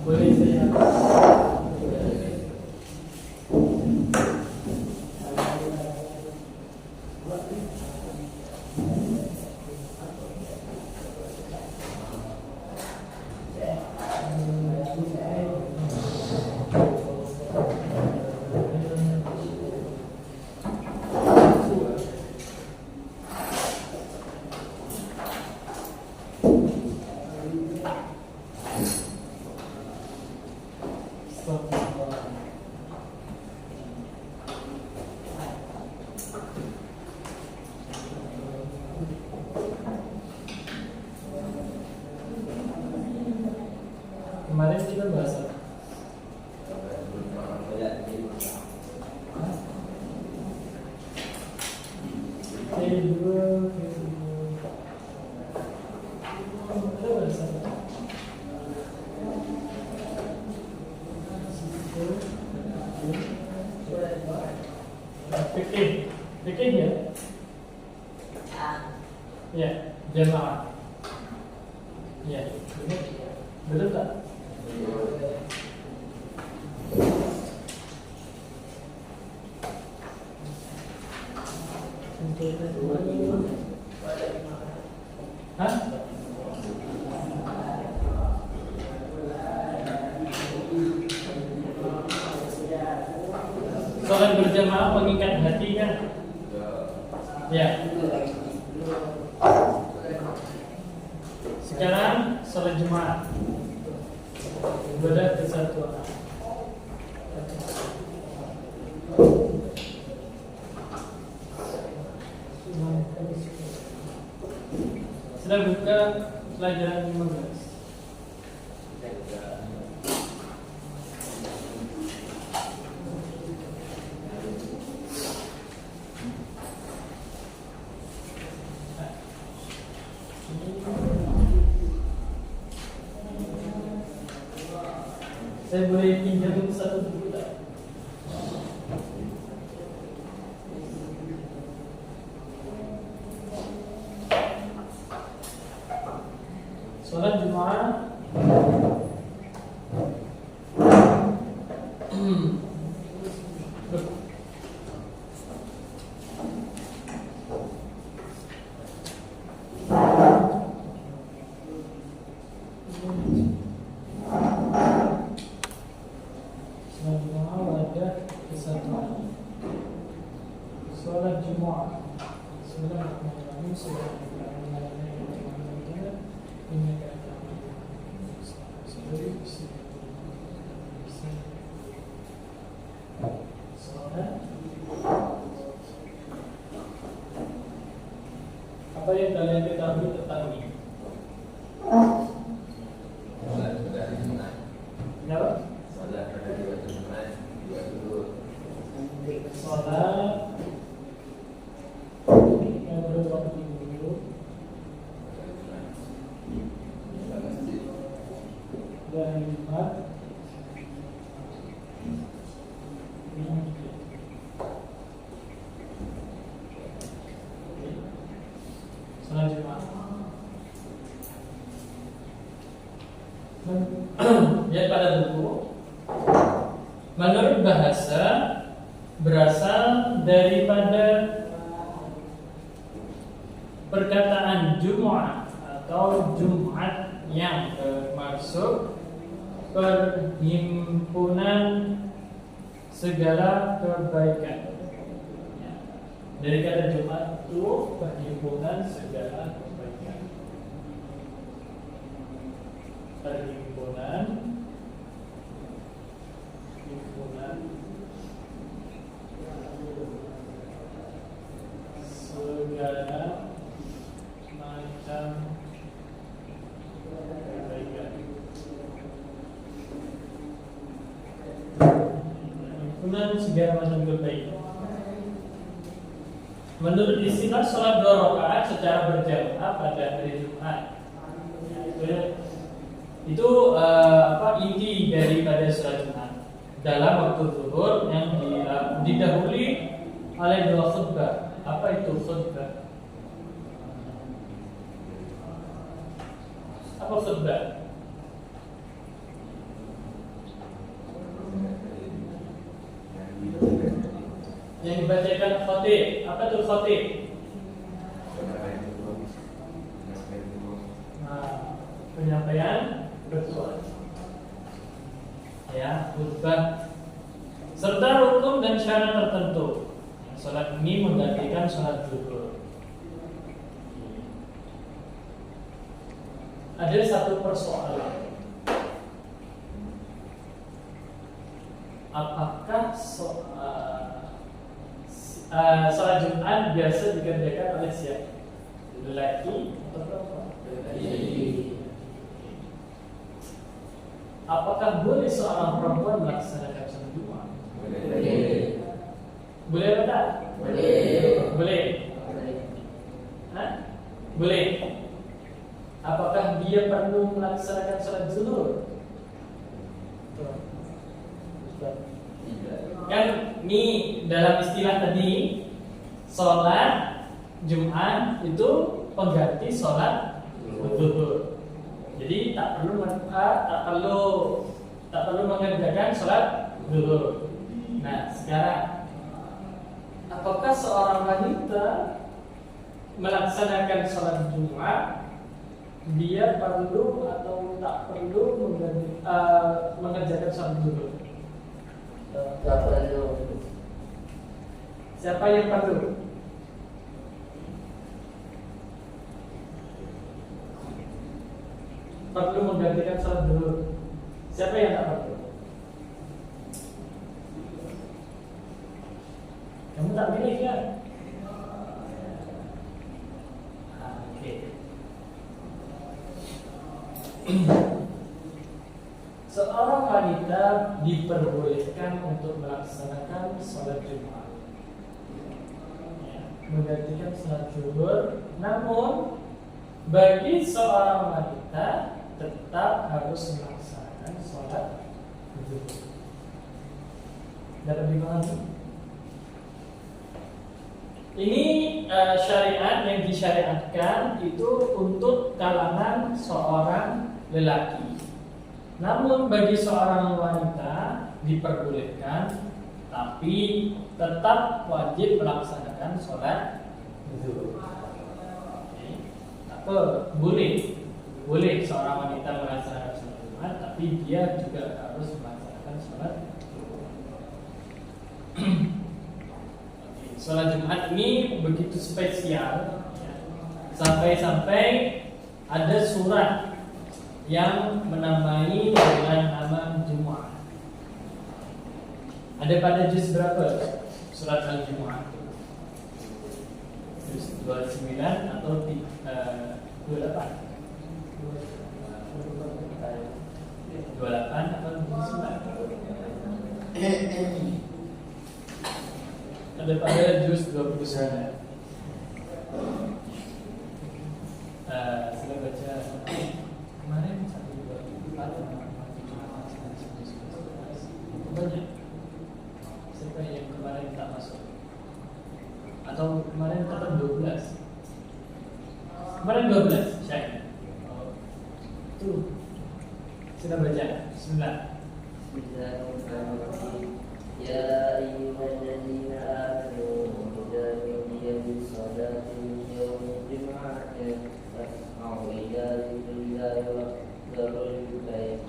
Boleh saya kemarin kita bahas apa? Fikih ya? Ya, jamaah. Ya, betul tak? Hah? Sholat berjamaah mengikat hati kan? Ya. Sekarang sholat Jumat, ibadah kesatuan. Sudah buka pelajaran 15. Saya boleh pinjam satu buku tak? Sholat Jumat wadah kesatuan. Sholat Jumat. Bismillahirrahmanirrahim. Apa yang kalian ketahui tentang ini? Kenapa? Sholat yang berwaktu dulu dan Jumat sholat Jumat. Lihat pada buku. Menurut bahasa berasal daripada perkataan Jumat atau Jumat yang bermaksud perhimpunan segala kebaikan. Dari kata Jumat itu perhimpunan segala kebaikan. Perhimpunan segala macam kebaikan. Himpunan segala macam kebaikan. Menurut istilah sholat 2 rakaat secara berjamaah pada hari Jumat, itu inti daripada sholat Jumat dalam waktu zuhur yang didahului oleh 2 khutbah. Apa itu khutbah? Apa khutbah? dibacakan khatib. Apa tuh khatib? Nah, penyampaian bersuara. Ya, khutbah. Serta rukun dan syarat tertentu. Salat ini menggantikan salat zuhur. Ada satu persoalan. Apakah salat Jumat biasa dikerjakan oleh siapa? Lelaki atau perempuan? Lelaki. Apakah boleh seorang perempuan melaksanakan salat Jumat? Boleh. Boleh atau tak? Boleh. Boleh. Hah? Boleh. Apakah dia perlu melaksanakan salat zuhur? Kan ini dalam istilah tadi salat Jumat itu pengganti salat zuhur. Jadi tak perlu mengerjakan salat zuhur. Nah, sekarang apakah seorang wanita melaksanakan salat Jumat dia perlu atau tak perlu mengerjakan salat zuhur? Tak perlu. Siapa yang perlu? Perlu menggantikan salat zuhur. Siapa yang tak perlu? Kamu tak pilih kan? Oke. Seorang wanita diperbolehkan untuk melaksanakan salat Jumat, menggantikan salat zuhur. Namun bagi seorang wanita tetap harus melaksanakan salat zuhur. Dapat dipahami? Ini syariat yang disyariatkan itu untuk kalangan seorang lelaki. Namun bagi seorang wanita diperbolehkan, tapi tetap wajib melaksanakan sholat zuhur. Apa? Boleh seorang wanita melaksanakan sholat Jumat, tapi dia juga harus melaksanakan sholat zuhur. Sholat Jumat ini begitu spesial, sampai-sampai ada surat yang menamai dengan nama Jumat. Ada pada juz berapa surat Al-Jumu'ah? Juz 29 atau 28? 28 atau 29? Ada pada juz 29. Sila baca kemarin 1, 2, 3, 4, 5, 6, 7, 8, 9, 10, 11. Banyak. Siapa yang kemarin tak masuk? Atau kemarin tetap 12? Kemarin 12, Syekh. Tuh. Sudah baca. Bismillah. Bismillahirrahmanirrahim. Ya ayyuhalladzina amanu idza nudiya lis-salati min yaumil jum'ati fas'au ila dzikrillahi wa dzarul bai'a.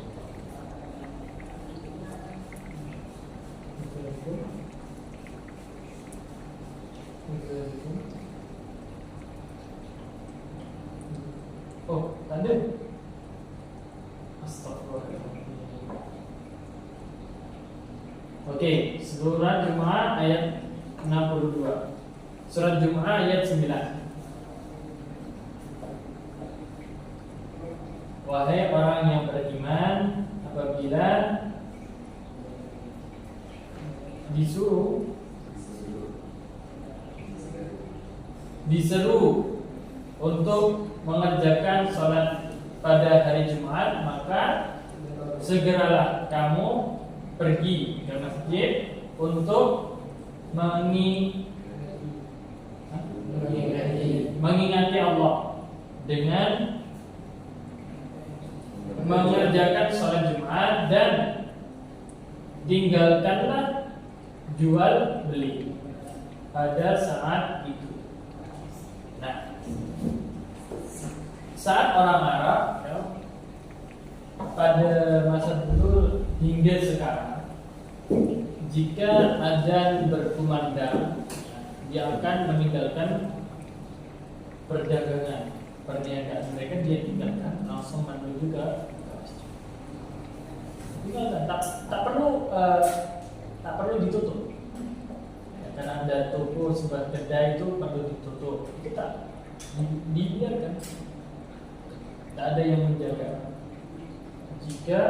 Oh, tanda. Astagfirullahaladzim. Oke, surat Jumu'ah ayat 62. Surat Jumu'ah ayat 9. Wahai orang yang beriman, apabila diseru untuk mengerjakan sholat pada hari Jumat, maka segeralah kamu pergi ke masjid untuk mengingati Allah dengan mengerjakan sholat Jumat, dan tinggalkanlah jual beli. pada saat itu. Nah, saat orang Arab ya, pada masa dulu hingga sekarang, jika azan berkumandang, dia akan meninggalkan perdagangan, perniagaan mereka, dia tinggalkan langsung menuju ke masjid. Tak perlu ditutup. Ya, karena ada toko sebuah kedai itu perlu ditutup. Kita dibiarkan. Tak ada yang menjaga. Jika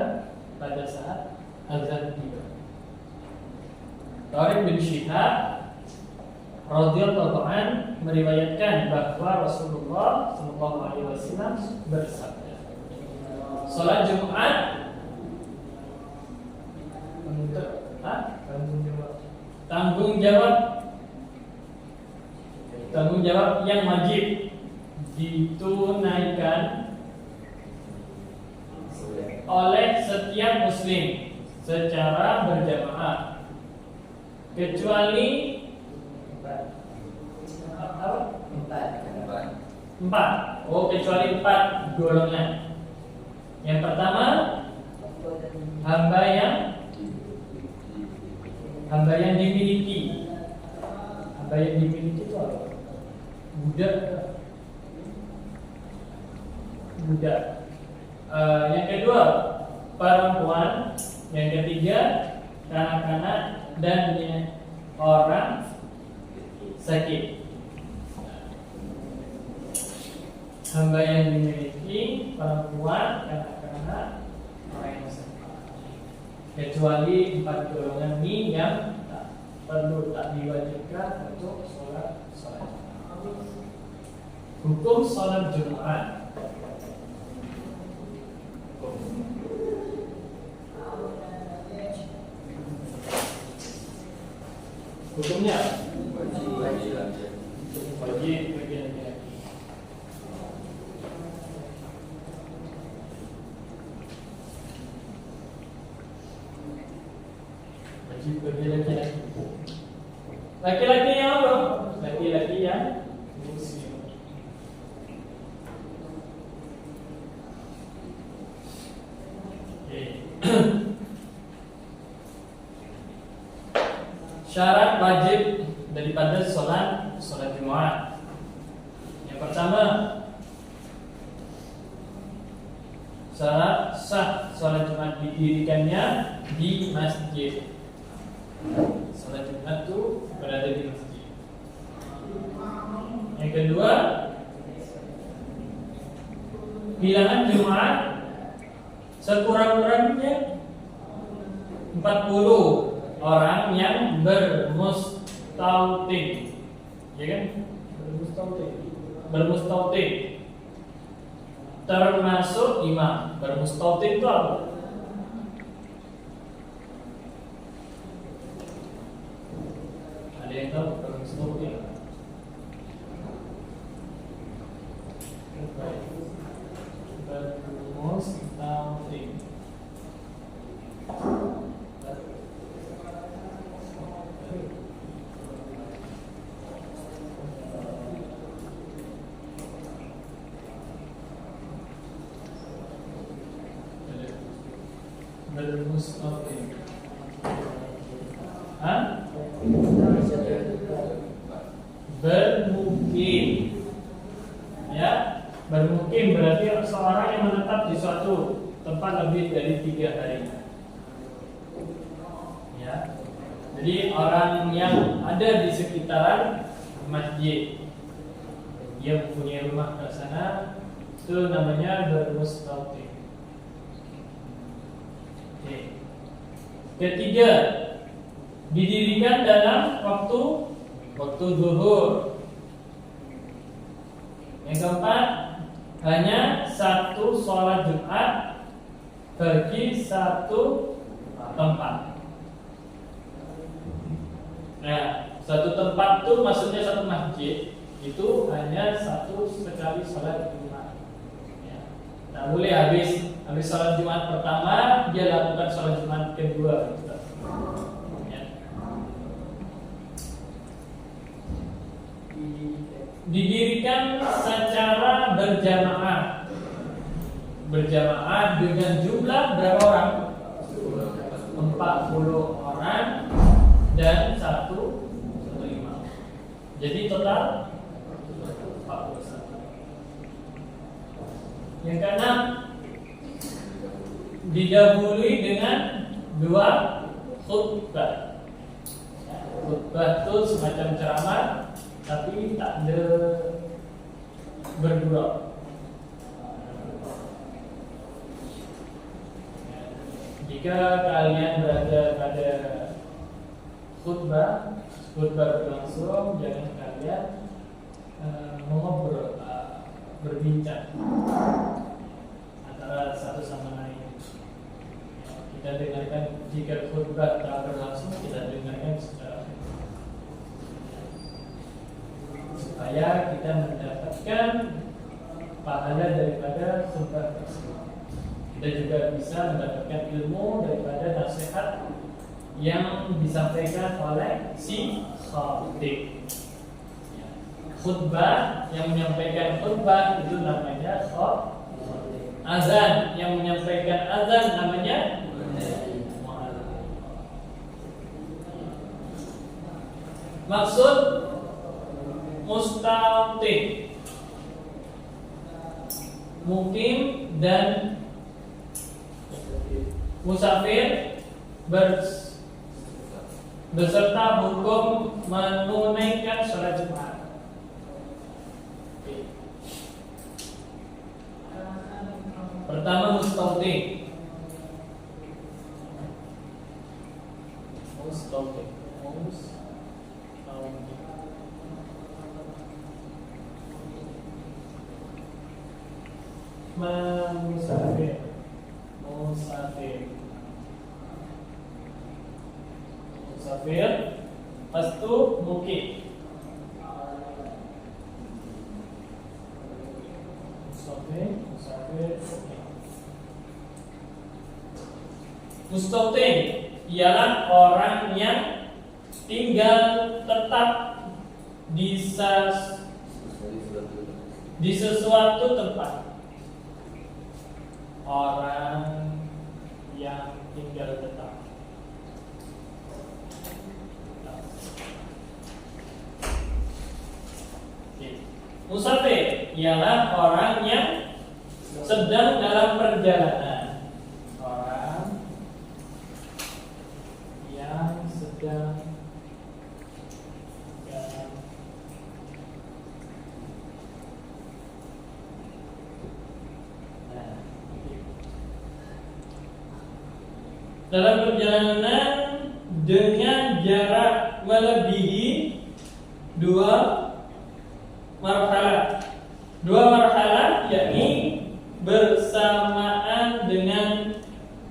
pada saat azan tiba. Tariq bin Syihab radhiyallahu an meriwayatkan bahwa Rasulullah sallallahu alaihi wasallam bersabda, salat Jumat tanggung jawab yang wajib ditunaikan oleh setiap muslim secara berjamaah kecuali empat. Oh, kecuali 4 golongan. Yang pertama, hamba yang dimiliki. Hamba yang dimiliki itu apa? Budak. Yang kedua, perempuan. Yang ketiga, kanak-kanak dan orang sakit. Hamba yang dimiliki, perempuan, kanak-kanak, orang yang sakit. Kecuali 4 golongan ini yang tak diwajibkan untuk sholat hukum sholat Jumat. Hukumnya wajib bagi laki-laki. Wajib bagi laki-laki. Laki-laki yang apa? Laki-laki yang muslim. Syarat wajib daripada sholat Jumat. Yang pertama, syarat sah sholat Jumat didirikannya di masjid. Sholat Jumat itu berada di masjid. Yang kedua, bilangan Jumat sekurang-kurangnya 40 orang yang bermustautin, ya kan? Bermustautin, termasuk imam. Bermustautin itu apa? Ada yang tahu bermustautin? Bermustautin. Bermustautin. Bermukim. Ya, bermukim berarti seorang yang menetap di suatu tempat lebih dari 3 hari. Ya. Jadi orang yang ada di sekitaran masjid, dia mempunyai rumah ke sana, itu namanya bermustautin. Ketiga, didirikan dalam waktu zuhur. Yang keempat, hanya satu sholat Jumat bagi satu tempat. Nah, satu tempat itu maksudnya satu masjid, itu hanya satu sekali sholat Jumat. Ya. Tak boleh habis sholat Jumat pertama dia lakukan sholat Jumat kedua. Ya. berjamaah dengan jumlah berapa orang? 40 orang dan satu imam. Jadi total 41. Yang keenam, didahului dengan 2 khutbah. Khutbah itu semacam ceramah, tapi tak ada berdua. Jika kalian berada pada khutbah berlangsung, jangan kalian mengobrol, berbincang antara satu sama lain. Kita dengarkan, jika khutbah telah berlangsung, kita dengarkan secara supaya kita mendapatkan pahala daripada khutbah tersebut. Kita juga bisa mendapatkan ilmu daripada nasihat yang disampaikan oleh si khatib. Khutbah yang menyampaikan khutbah itu namanya khatib. Azan yang menyampaikan azan namanya muadzin. Maksud mustaqim, mukim dan musafir beserta hukum menunaikan sholat Jumat. Pertama mustaqim. Musafir. Lepas itu mukim. Mustaqim ialah orang yang tinggal tetap di sesuatu tempat. Orang yang tinggal tetap. Musafir ialah orang yang sedang dalam perjalanan. Orang yang sedang dalam perjalanan dengan jarak melebihi 2 marhalah, yakni bersamaan dengan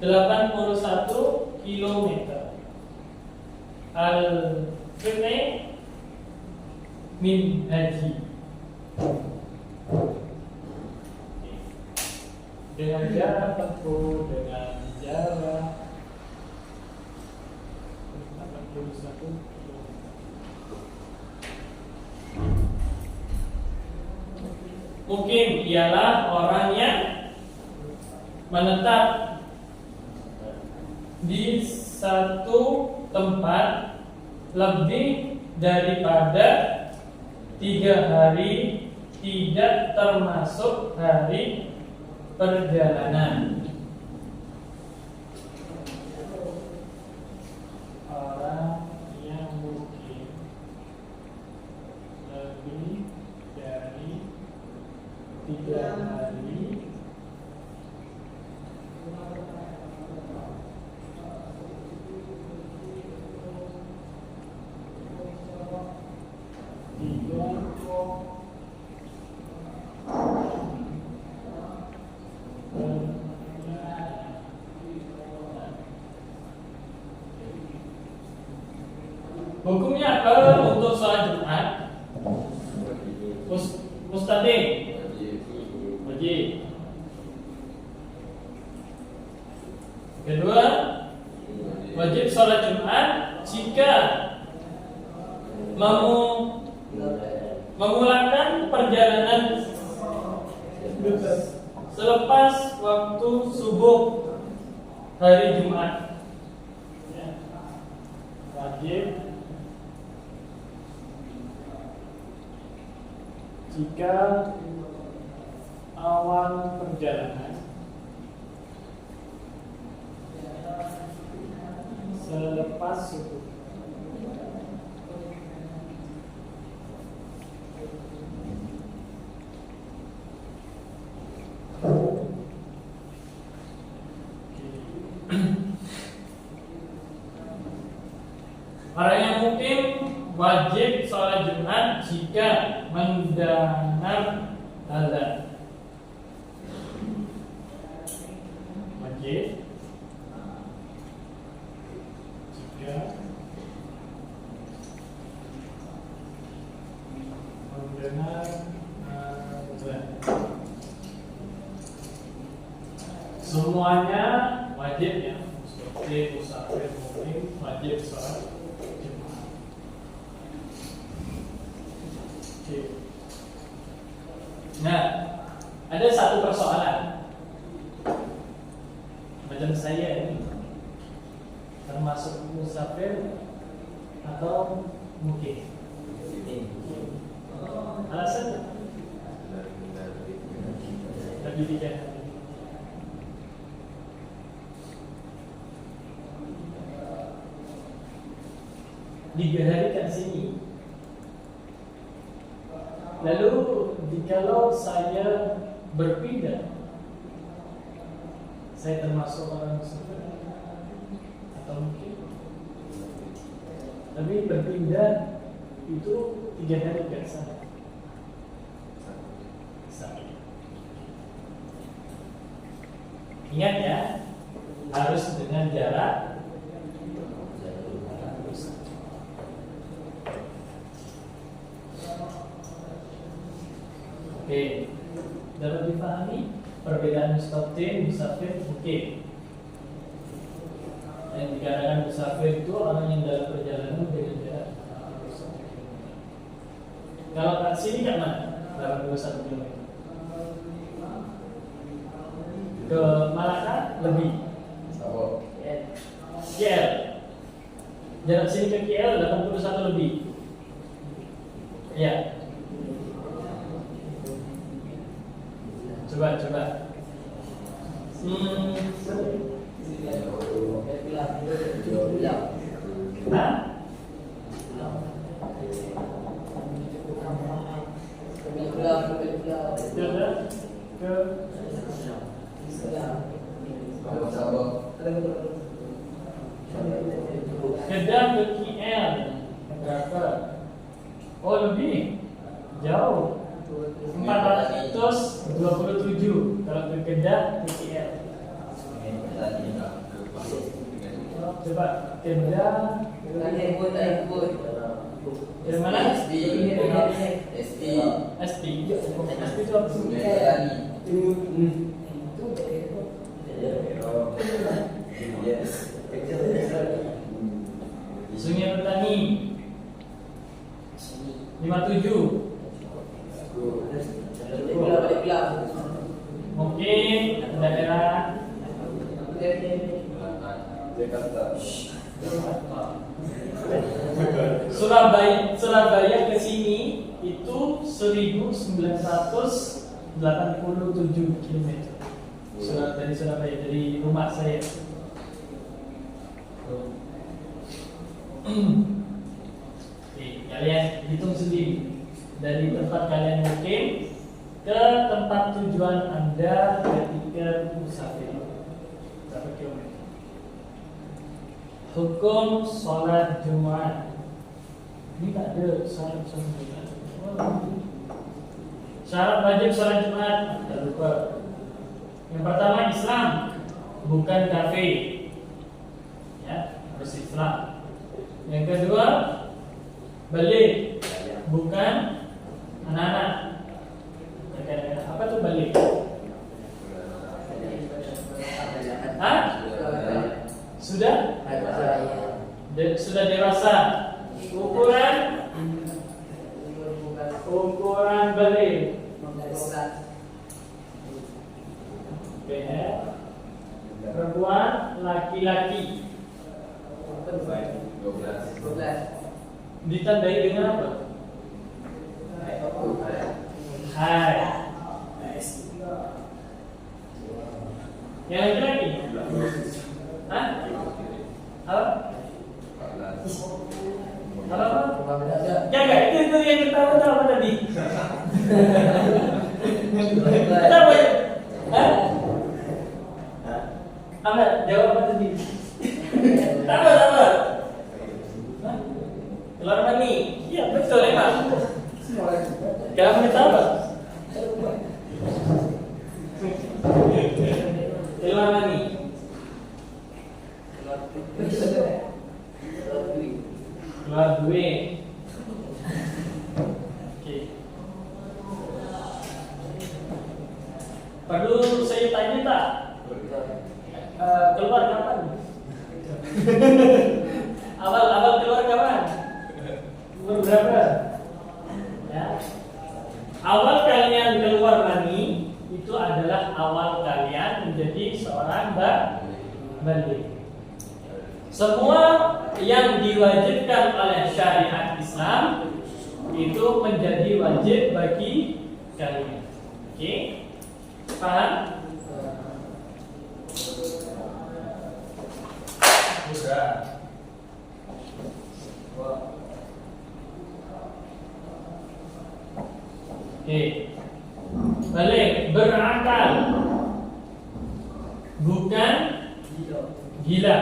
81 km. Al-Fiqh min haji. Dengan jarak tempuh, dengan jarak 81 km. Mukim ialah orang yang menetap di satu tempat lebih daripada 3 hari, tidak termasuk hari perjalanan. Orang yang mukim lebih dari 3 hari hukumnya apa untuk sholat Jumat? Mustaqim, wajib. Kedua, wajib sholat Jumat jika memulakan perjalanan selepas waktu subuh hari Jumat. Ya. Wajib jika awal perjalanan selepas subuh. Orang yang mukim wajib sholat Jumat jika mendengar azan. Wajib jika mendengar azan. Semuanya wajib ya, seperti musafir, mukim wajib sholat. Nah, ada satu persoalan macam saya ini, termasuk musafir atau mukim? Alasan lebih tidak. Digaharikan sini. Lalu jikalau saya berpindah, saya termasuk orang musafir atau mungkin, tapi berpindah itu 3 hari ke sana. Ingat ya, harus dengan jarak. Oke, dapat dipahami perbedaan mustaqim, musafir, mukim. Yang dikatakan musafir itu orang yang dalam perjalanan dengan jarak. Kalau kat sini kat mana? 81 km. Ke Malaka lebih. KL. Jarak sini ke KL 81 lebih. Ya. Coba. Kedah ke KL berapa? Oh lebih jauh. 427 kalau ke Kedah ke KL. Coba Kedah dari mana? SD itu apa? Sungai Petani 57. Mungkin daerah Surabaya ke sini itu 1987 km. Dari Surabaya, dari rumah saya. Oke, kalian hitung sendiri dari tempat kalian mukim ke tempat tujuan Anda ketika musafir. Berapa kilometer? Hukum sholat Jumat. Ini tak ada syarat Jumat. Syarat wajib sholat Jumat. Tak lupa. Yang pertama Islam, bukan kafir. Ya, harus Islam. Yang kedua balik, bukan anak-anak. Apa tuh balik? Hah? Sudah dewasa. Ukuran balik BR. Perempuan, laki-laki. 12. Ditandai dengan apa? Hai. Yang laki-laki? Hah? Apa? Apa? Jaga, itu yang kita tahu apa tadi? Apa ya? Hah? Apa? Jawab apa tadi? Apa? Keluar mani. Iya, betul emang. Kalau menit apa? Keluar mani. Keluar duit. Oke. Perlu saya tanya tak? Keluar kapan? Awal keluar kapan? Umur berapa? Ya. Awal kalian keluar mani itu adalah awal kalian menjadi seorang balik. Semua yang diwajibkan oleh syariat Islam itu menjadi wajib bagi kalian. Oke? Paham? Sudah. Oke. Balik berakal. Bukan gila.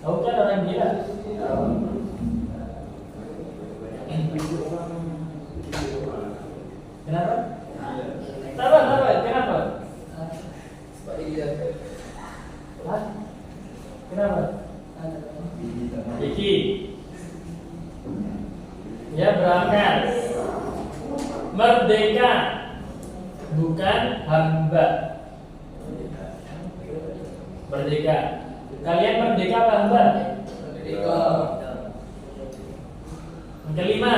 Tahu kan orang gila? Kenapa? Kenapa? Hah? Kenapa? Iki. Ya berangkat. Merdeka. Bukan hamba. Merdeka. Kalian merdeka apa hamba? Merdeka. Yang kelima,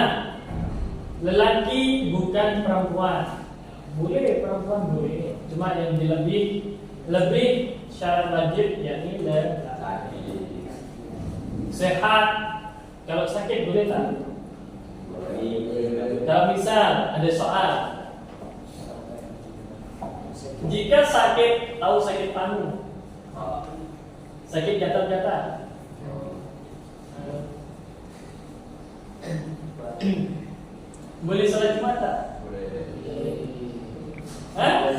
lelaki bukan perempuan. Boleh perempuan boleh, cuma yang lebih syarat wajib yakni lelaki. Sehat, kalau sakit boleh tak? Kalau misal ada soal, jika sakit, tahu sakit panu, sakit gatal-gatal, boleh sholat Jumat tak? Hah?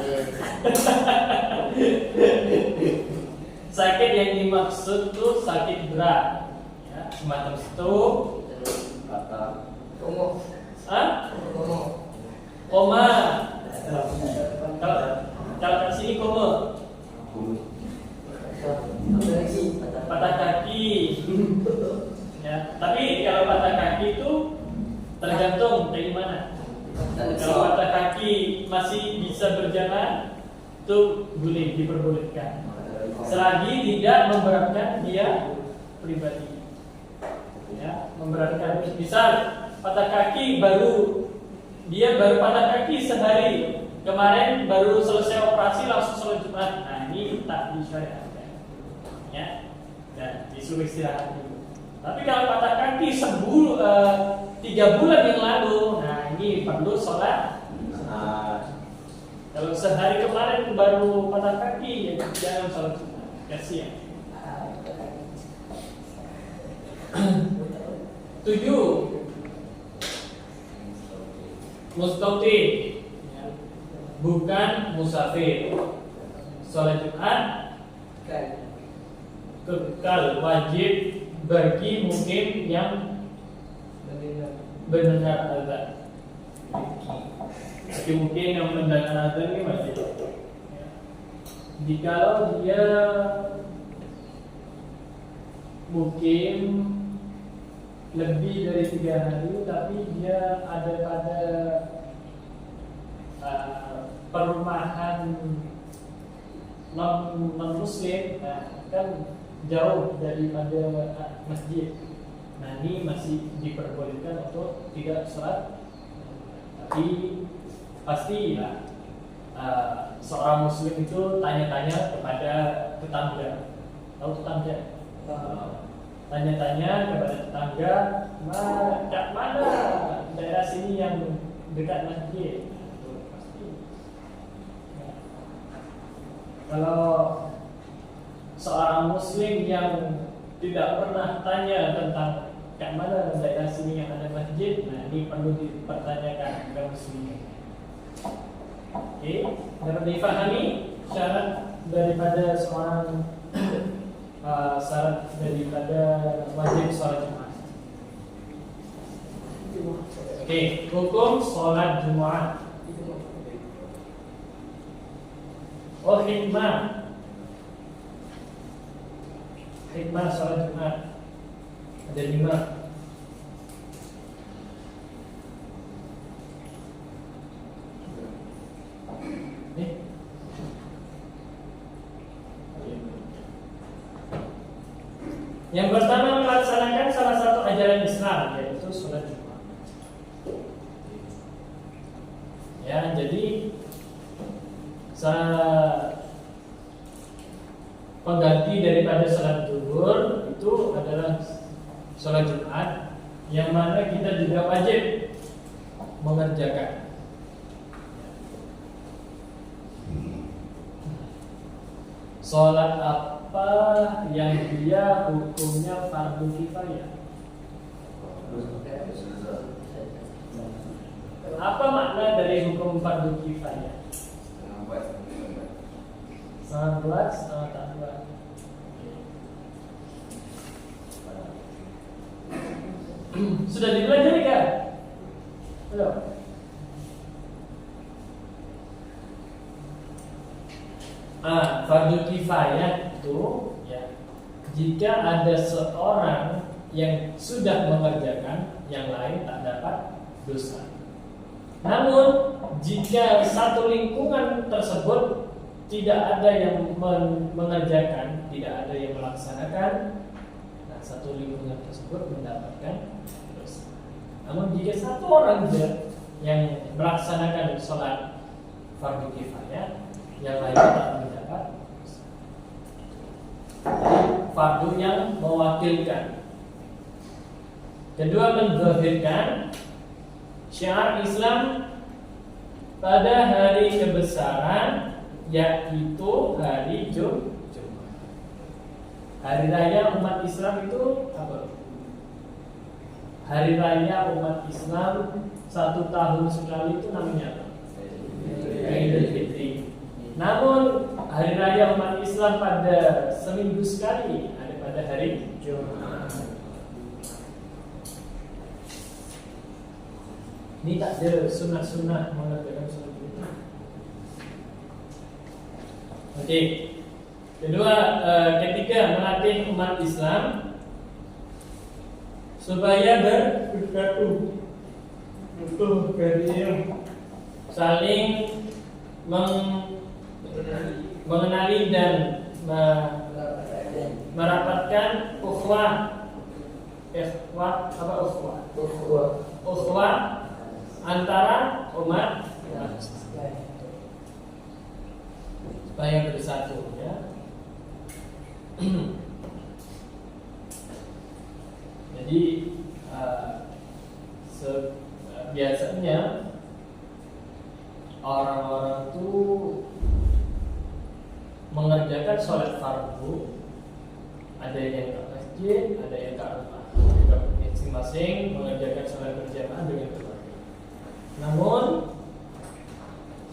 Sakit yang dimaksud tuh sakit berat, ya, semacam stroke, Hah? Koma. Kalau kat sini koma. Patah kaki. Ya, tapi kalau patah kaki itu tergantung dari mana. Kalau patah kaki masih bisa berjalan, itu boleh diperbolehkan. Selagi tidak memberatkan dia pribadi. Ya, memberatkan. Misal patah kaki baru patah kaki sehari, kemarin baru selesai operasi langsung sholat Jumat. Nah, ini tak disyariatkan. Ya, dan disuruh istirahat dulu. Tapi kalau patah kaki 3 bulan yang lalu, nah ini perlu sholat. Kalau sehari kemarin baru patah kaki, ya jangan sholat Jumat. Kasihan. 7. Mustaqim, ya, bukan musafir. Sholat Jumat kekal wajib bagi mukim yang mendengar azan. Bagi mukim yang mendengar azan ini wajib. Ya. Jikalau dia mukim lebih dari 3 hari, tapi dia ada pada perumahan non muslim, nah, kan jauh daripada masjid. Nah, ini masih diperbolehkan untuk tidak sholat, tapi pastilah seorang muslim itu tanya-tanya kepada tetangga. Tahu tetangga? Tanya-tanya kepada tetangga, mana daerah sini yang dekat masjid? Pasti. Ya. Kalau seorang muslim yang tidak pernah tanya tentang kat mana daerah sini yang ada masjid, nah ini perlu dipertanyakan ke muslimin. Oke, dapat difahami syarat daripada seorang syarat daripada wajib sholat Jumat. Oke, hukum sholat Jumat. Oh, hikmah sholat Jumat ada 5. Yang pertama, melaksanakan salah satu ajaran Islam, yaitu sholat Jumat. Ya, jadi pengganti daripada sholat zuhur itu adalah sholat Jumat, yang mana kita juga wajib mengerjakan. Sholat apa yang dia hukumnya fardu kifayah? Apa makna dari hukum fardu kifayah? Setengah buat, setengah tak buat. Sudah dipelajari kan? Belum? Fardu kifayah itu ya, jika ada seorang yang sudah mengerjakan, yang lain tak dapat dosa. Namun jika satu lingkungan tersebut tidak ada yang mengerjakan, tidak ada yang melaksanakan, nah satu lingkungan tersebut mendapatkan dosa. Namun jika satu orang saja yang melaksanakan sholat fardu kifayah, yang lain tak mendapat dosa. Fardu yang mewakilkan. Kedua, menzahirkan syiar Islam pada hari kebesaran, yaitu hari Jumat. Hari raya umat Islam itu apa? Hari raya umat Islam 1 tahun sekali itu namanya apa? Idul Fitri. Namun hari raya umat Islam pada seminggu sekali ada pada hari Jumat. Ini tak ada sunnah-sunnah mengerjakan sholat Jumat. Oke. Kedua, ketiga, melatih umat Islam supaya bersatu untuk saling mengenali dan merapatkan ukhuwah antara umat supaya bersatu, ya. Jadi biasanya orang-orang itu mengerjakan sholat fardu, ada yang ke masjid, ada yang ke rumah, masing-masing mengerjakan sholat berjamaah dengan keluarga. Namun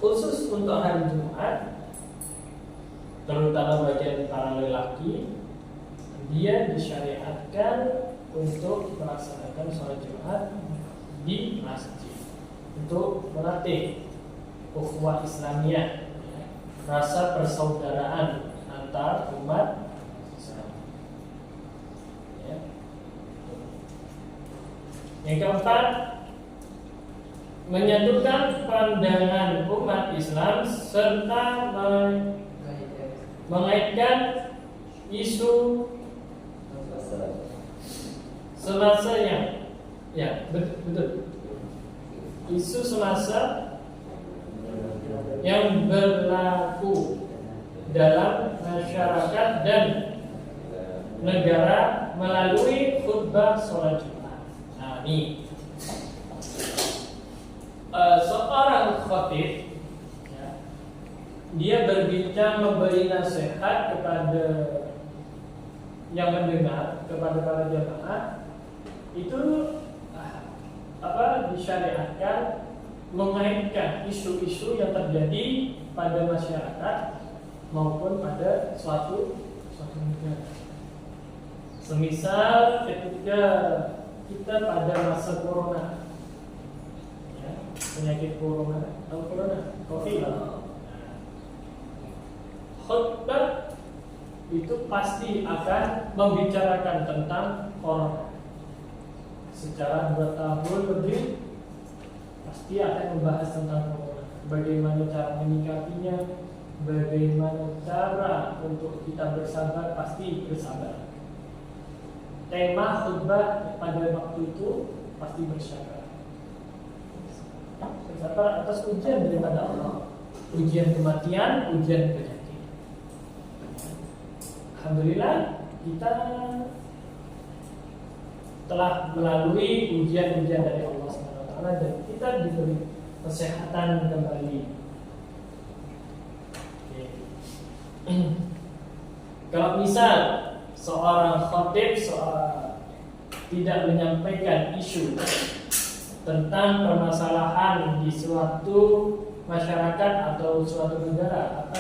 khusus untuk hari Jumat, terutama bagian para lelaki, dia disyariatkan untuk melaksanakan sholat Jumat di masjid untuk melatih ukhuwah Islamiyah, rasa persaudaraan antar umat Islam. Ya. Yang keempat, menyatukan pandangan umat Islam serta mengaitkan isu semasa yang betul isu semasa yang berlaku dalam masyarakat dan negara melalui khutbah sholat Jumat. Nah, ini seorang khatib, ya, dia berbincang memberi nasihat kepada yang mendengar, kepada para jamaah, itu disyariatkan mengaitkan isu-isu yang terjadi pada masyarakat maupun pada suatu negara. Semisal ketika kita pada masa corona, ya, penyakit corona, COVID, khutbah itu pasti akan membicarakan tentang corona. Secara 2 tahun lebih pasti akan membahas tentang corona. Bagaimana cara menyikapinya, bagaimana cara untuk kita bersabar, pasti bersabar. Tema khutbah pada waktu itu pasti bersabar. Bersabar atas ujian daripada Allah, ujian kematian, ujian penyakit. Alhamdulillah kita telah melalui ujian-ujian dari Allah SWT dan kita diberi kesehatan kembali. Kalau misal seorang khatib tidak menyampaikan isu tentang permasalahan di suatu masyarakat atau suatu negara,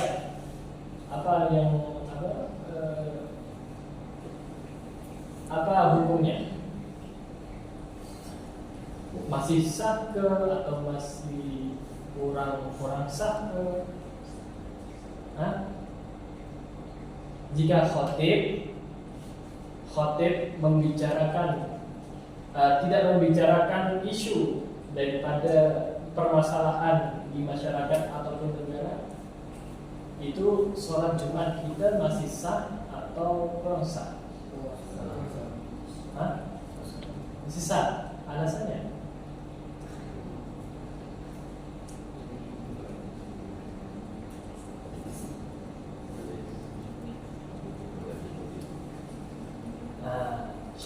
apa hukumnya? Masih sah ke atau masih kurang sah ke? Jika khotib membicarakan tidak membicarakan isu daripada permasalahan di masyarakat ataupun negara, itu sholat Jumat kita masih sah atau kurang sah? Masih sah. Alasannya?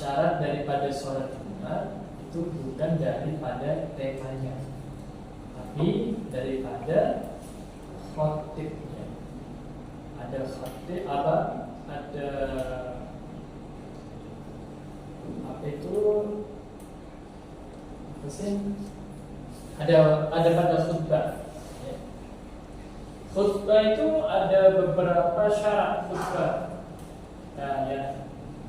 Syarat daripada sholat Jumat itu bukan daripada temanya, tapi daripada khotibnya. Ada khotib ada pada khutbah. Khutbah itu ada beberapa syarat khutbah.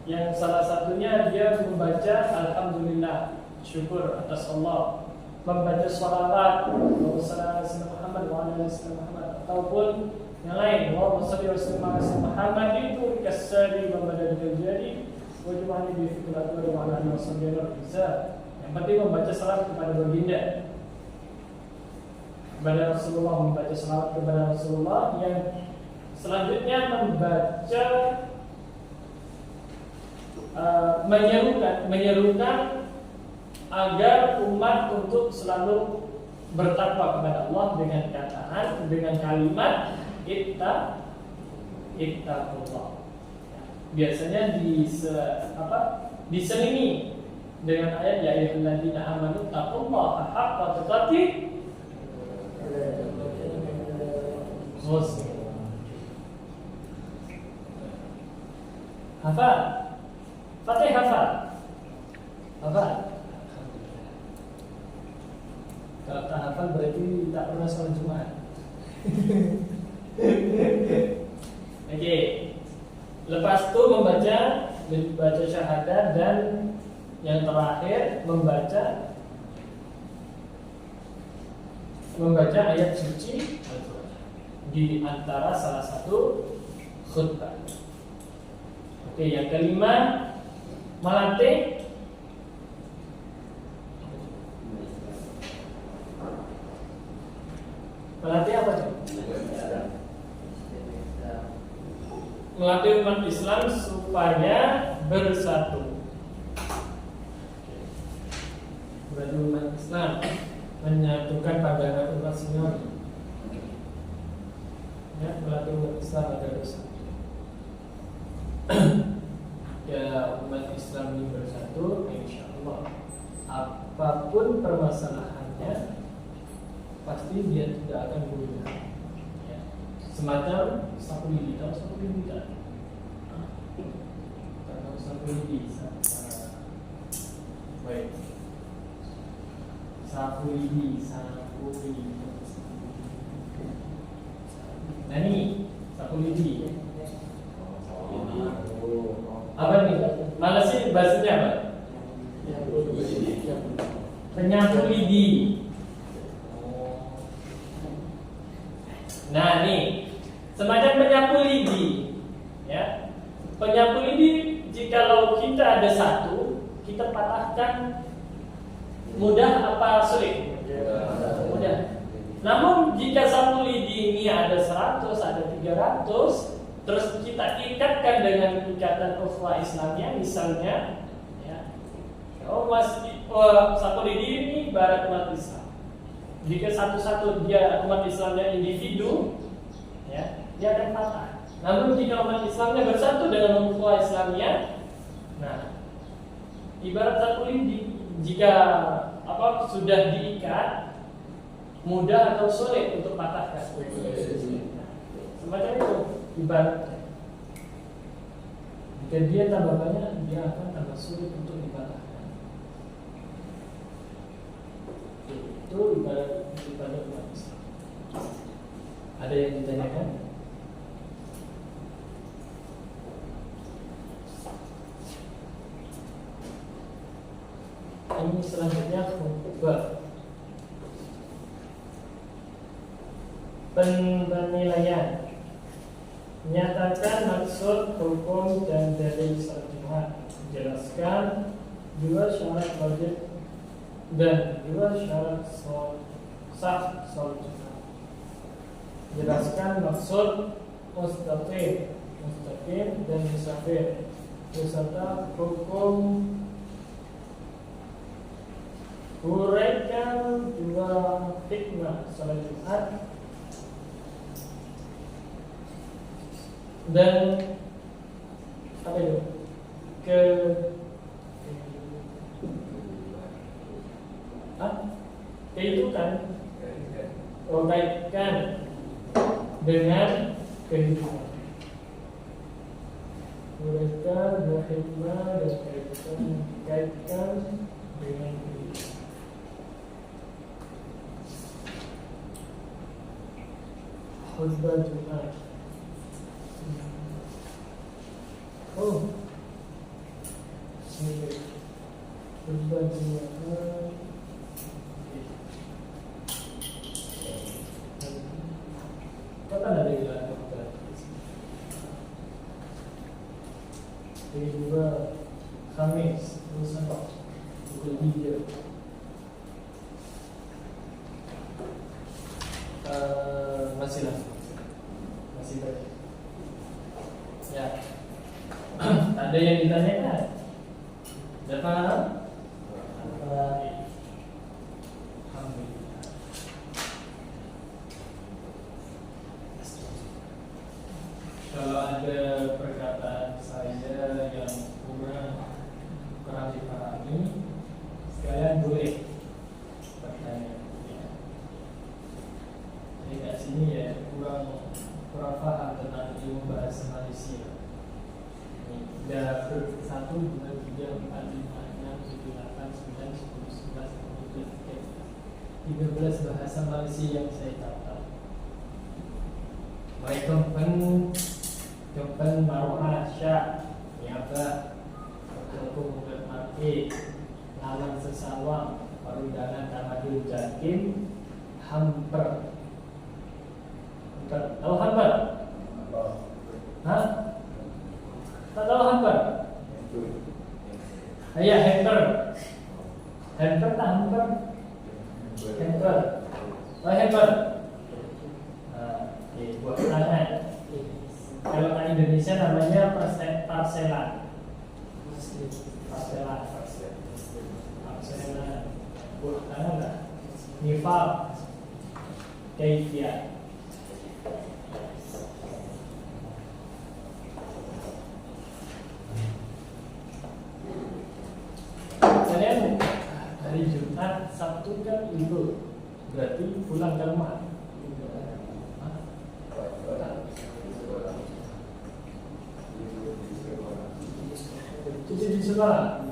Yang salah satunya dia membaca alhamdulillah, syukur atas Allah, membaca shalawat Muhammad wa ala Muhammad, ataupun yang lain, Allahumma shalli wa sallim ala Muhammad, itu kasari membaca jadi wajibnya bi fikrat wa ala wasallam. Bisa. Yang penting membaca salat kepada baginda, kepada Rasulullah, membaca salat kepada Rasulullah. Yang selanjutnya membaca menyerukan agar umat untuk selalu bertakwa kepada Allah dengan kalimat ittaqullah. Biasanya diselingi dengan ayat ya ayyuhalladzina amanu taqullaha haqqa tuqatih. Hafal Fatihah, hafal. Kalau tak hafal berarti tak pernah sholat Jumat. Oke. Lepas itu membaca syahadat, dan yang terakhir membaca ayat suci di antara salah satu khutbah. Oke, yang kelima, melatih apa tuh? Melatih umat Islam supaya bersatu. Berarti umat Islam menyatukan pandangan umat Islam Ya, melatih umat Islam ada dosa. Ya, umat Islam ini bersatu, insya Allah apapun permasalahannya pasti dia tidak akan goyah. Ya. Semacam sapu lidi, tahu sapu lidi tak? Tahu sapu lidi? Baik. Sapu lidi. Nah ini sapu lidi. Apa nih? Mana sih bahasanya apa? Penyapu lidi. Nah nih, semacam penyapu lidi, ya. Penyapu lidi jikalau kita ada satu, kita patahkan mudah apa sulit? Mudah. Namun jika sapu lidi ini ada 100, ada 300, terus kita ikatkan dengan ikatan ukhuwah Islamiyah, misalnya, ya. Sapu lidi ini ibarat umat Islam. Jika satu-satu dia umat Islamnya individu, ya, dia akan patah. Namun jika umat Islamnya bersatu dengan ukhuwah Islamiyah, nah, ibarat sapu lidi, jika sudah diikat, mudah atau sulit untuk patahkan. Semacam itu ibaratnya. Jika dia tambah banyak, dia akan tambah sulit untuk dipatahkan. Itu ibarat umat Islam. Ada yang ditanyakan? Ini selanjutnya khutbah. Penilaian. Menyatakan maksud, hukum, dan dalil syariat. Jelaskan dua syarat wajib dan dua syarat sah salat. Jelaskan maksud mustaqim dan musafir beserta hukum. Uraikan dua hikmah salat Jumat dan apa itu? Kehidupan. Kaitkan dengan kehidupan. Uraikan dua hikmah dan kaitkan dengan kehidupan. Khutbah Jumat. Khutbah Jumat. Kapan ada gelar khutbah? Hari 2 Kamis, lusa pukul 3. Masih baik. Ya. Ada yang ditanyakan? Dapat? Alhamdulillah. Kalau ada perkataan saya yang kurang dipahami, sekalian boleh bertanya. Jadi kat sini ya kurang paham tentang ilmu bahasa Malaysia. Dah 1, 2, 3, 4, 5, 6, 7, 8, 9, 10, 11, 13 bahasa Malaysia yang saya tahu. Baik Kempen Maruah Syak Niaga Hukum Mati Lawan Sesawang Perundangan Tamadul Jakim Hamper. Tahu hamper? Hah? Tak tahu hamper? Ya, hamper. Hamper tak hamper? Hamper. Oh, hamper. Buat tangan. Kalau di Indonesia namanya parselan. Parselan. Buat tangan tak? Nifal. Kaifiyah. itu kan libur, berarti pulang ke rumah. Hah? Cuti di sekolah.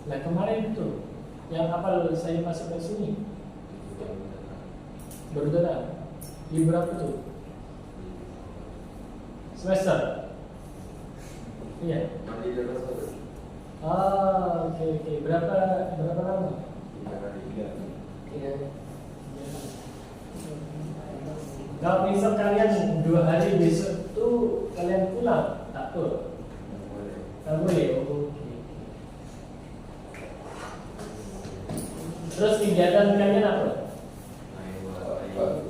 Nah kemarin itu yang apa saya masuk ke sini baru datang. Libur apa tuh? Semester. Iya. Ah, oke. Berapa lama? 3. Kalau misal kalian 2 hari besok tuh kalian pulang, tak tuh? Tak boleh. Oke. Terus kegiatan kalian apa?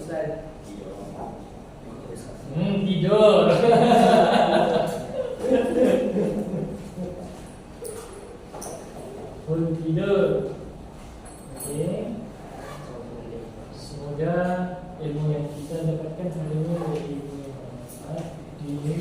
Ustaz. Tidur. Full tidur. Oke. Semoga ilmu yang kita dapatkan hari ini menjadi ilmu yang bermanfaat di